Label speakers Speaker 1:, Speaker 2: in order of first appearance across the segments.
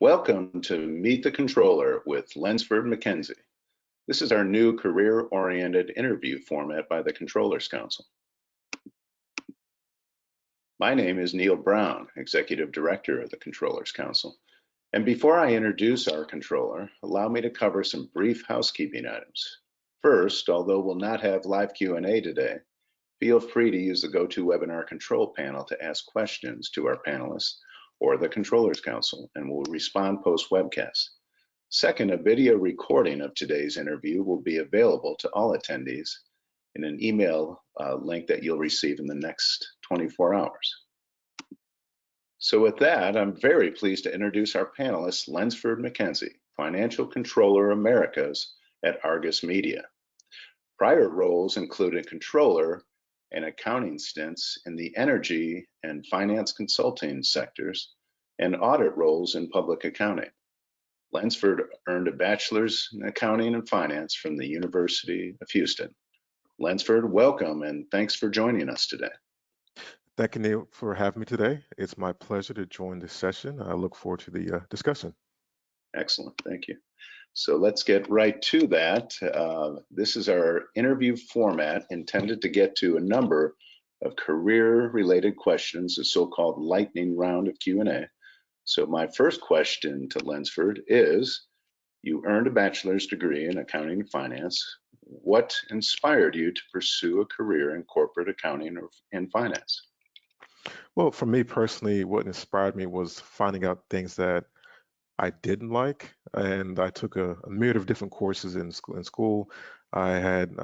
Speaker 1: Welcome to Meet the Controller with Lensford McKenzie. This is our new career-oriented interview format by the Controllers Council. My name is Neil Brown, Executive Director of the Controllers Council. And before I introduce our controller, allow me to cover some brief housekeeping items. First, although we'll not have live Q&A today, feel free to use the GoToWebinar control panel to ask questions to our panelists or the Controllers Council, and we'll respond post-webcast. Second, a video recording of today's interview will be available to all attendees in an email link that you'll receive in the next 24 hours. So with that, I'm very pleased to introduce our panelist, Lensford McKenzie, Financial Controller Americas at Argus Media. Prior roles included controller and accounting stints in the energy and finance consulting sectors and audit roles in public accounting. Lensford earned a bachelor's in accounting and finance from the University of Houston. Lensford, welcome and thanks for joining us today.
Speaker 2: Thank you, Neil, for having me today. It's my pleasure to join this session. I look forward to the discussion.
Speaker 1: Excellent, thank you. So let's get right to that. This is our interview format intended to get to a number of career-related questions, a so-called lightning round of Q&A. So my first question to Lensford is, you earned a bachelor's degree in accounting and finance. What inspired you to pursue a career in corporate accounting or in finance?
Speaker 2: Well, for me personally, what inspired me was finding out things that I didn't like, and I took a myriad of different courses in school. I had,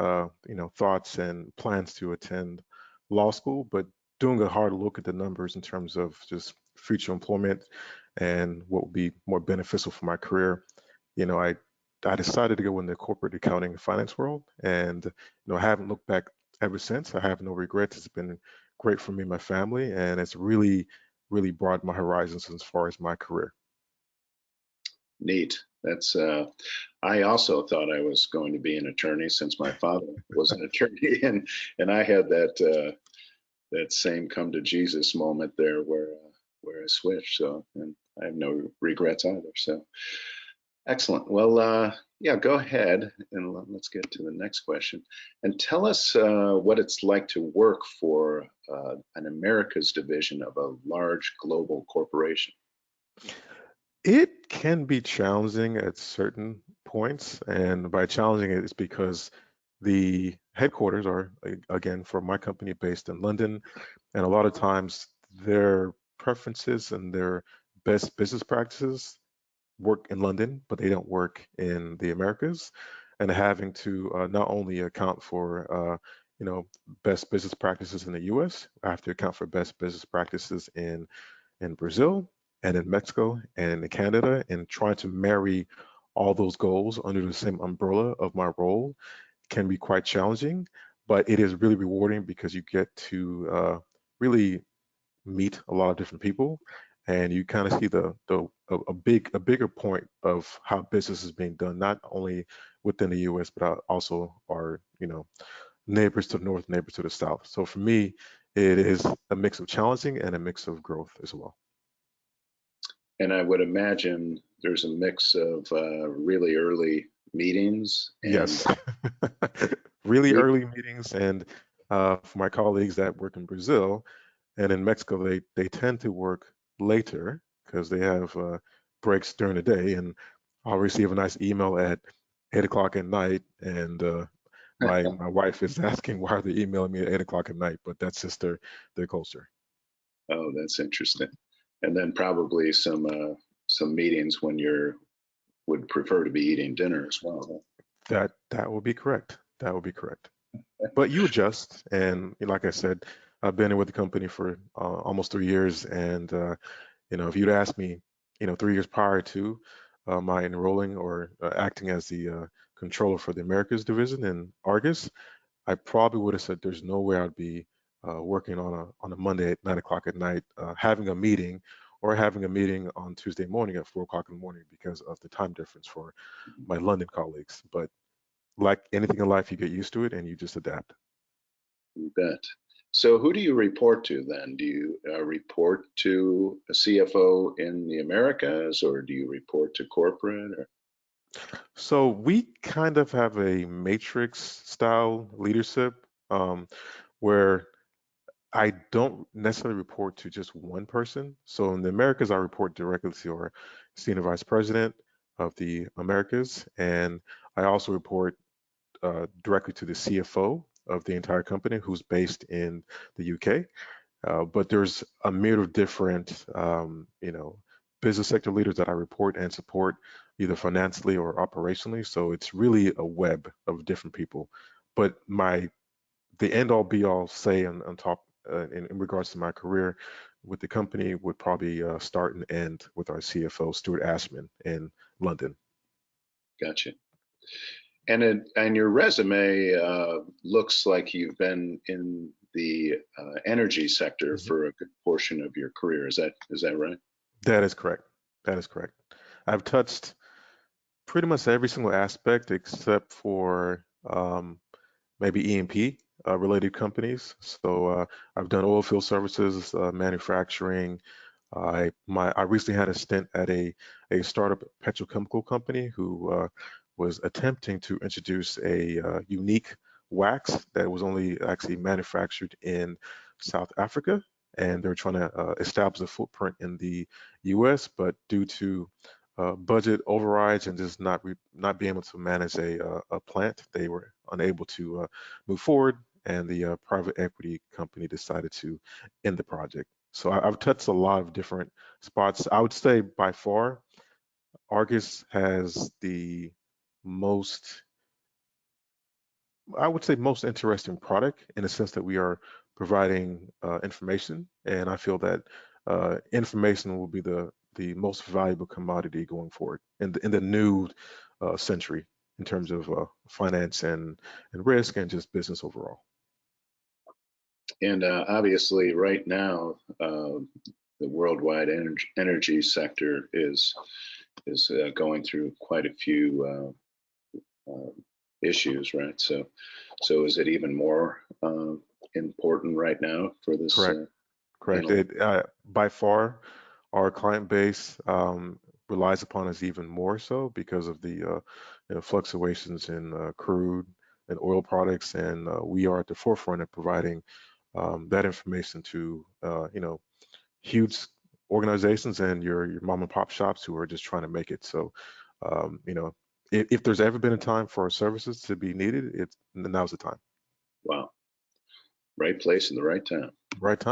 Speaker 2: thoughts and plans to attend law school, but doing a hard look at the numbers in terms of just future employment and what would be more beneficial for my career, I decided to go in the corporate accounting and finance world, and I haven't looked back ever since. I have no regrets. It's been great for me and my family, and it's really, really broadened my horizons as far as my career.
Speaker 1: Neat. That's I also thought I was going to be an attorney since my father was an attorney, and I had that same come to Jesus moment there where I switched. So, and I have no regrets either. So, excellent. Well, yeah, go ahead and let's get to the next question, and tell us what it's like to work for an Americas division of a large global corporation.
Speaker 2: It can be challenging at certain points, and by challenging it's because the headquarters are, again, for my company based in London, and a lot of times their preferences and their best business practices work in London, but they don't work in the Americas, and having to not only account for best business practices in the US, I have to account for best business practices in Brazil and in Mexico and in Canada, and trying to marry all those goals under the same umbrella of my role can be quite challenging, but it is really rewarding because you get to really meet a lot of different people, and you kind of see a bigger point of how business is being done, not only within the U.S. but also our neighbors to the north, neighbors to the south. So for me, it is a mix of challenging and a mix of growth as well.
Speaker 1: And I would imagine there's a mix of really early meetings. And
Speaker 2: yes, really early meetings, and for my colleagues that work in Brazil and in Mexico, they tend to work later because they have breaks during the day, and I'll receive a nice email at 8 o'clock at night, and my wife is asking why are they emailing me at 8 o'clock at night, but that's just their culture.
Speaker 1: Oh, that's interesting. And then probably some meetings when would prefer to be eating dinner as well.
Speaker 2: That will be correct. That will be correct. But you adjust, and like I said, I've been with the company for almost 3 years, and if you'd asked me, 3 years prior to my enrolling or acting as the controller for the Americas division in Argus, I probably would have said there's no way I'd be working on a Monday at 9 o'clock at night, having a meeting, or having a meeting on Tuesday morning at 4 o'clock in the morning because of the time difference for my London colleagues. But like anything in life, you get used to it and you just adapt.
Speaker 1: You bet. So who do you report to then? Do you report to a CFO in the Americas, or do you report to corporate? Or
Speaker 2: So we kind of have a matrix style leadership, where I don't necessarily report to just one person. So in the Americas, I report directly to our senior vice president of the Americas, and I also report directly to the CFO of the entire company, who's based in the UK. But there's a myriad of different, business sector leaders that I report and support, either financially or operationally. So it's really a web of different people. But the end all be all say on top, in regards to my career with the company, would probably start and end with our CFO, Stuart Ashman, in London.
Speaker 1: gotcha. And your resume looks like you've been in the energy sector
Speaker 2: Mhm.
Speaker 1: for a good portion of your career. Is that right?
Speaker 2: That is correct. That is correct. I've touched pretty much every single aspect except for maybe E&P related companies. So I've done oil field services, manufacturing. I recently had a stint at a startup petrochemical company who was attempting to introduce a unique wax that was only actually manufactured in South Africa, and they're trying to establish a footprint in the U.S. But due to budget overrides and just not being able to manage a plant, they were unable to move forward, and the private equity company decided to end the project. So I've touched a lot of different spots. I would say by far, Argus has the most, I would say, most interesting product in the sense that we are providing information, and I feel that information will be the most valuable commodity going forward in the new century in terms of finance and risk and just business overall.
Speaker 1: And obviously, right now, the worldwide energy sector is going through quite a few issues, right? So is it even more important right now for this
Speaker 2: Correct. Correct.
Speaker 1: panel?
Speaker 2: By far, our client base relies upon us even more so because of the fluctuations in crude and oil products, and we are at the forefront of providing that information to huge organizations and your mom and pop shops who are just trying to make it. So, um, you know, if there's ever been a time for our services to be needed, now's the time.
Speaker 1: Wow, right place in the right time.
Speaker 2: Right time.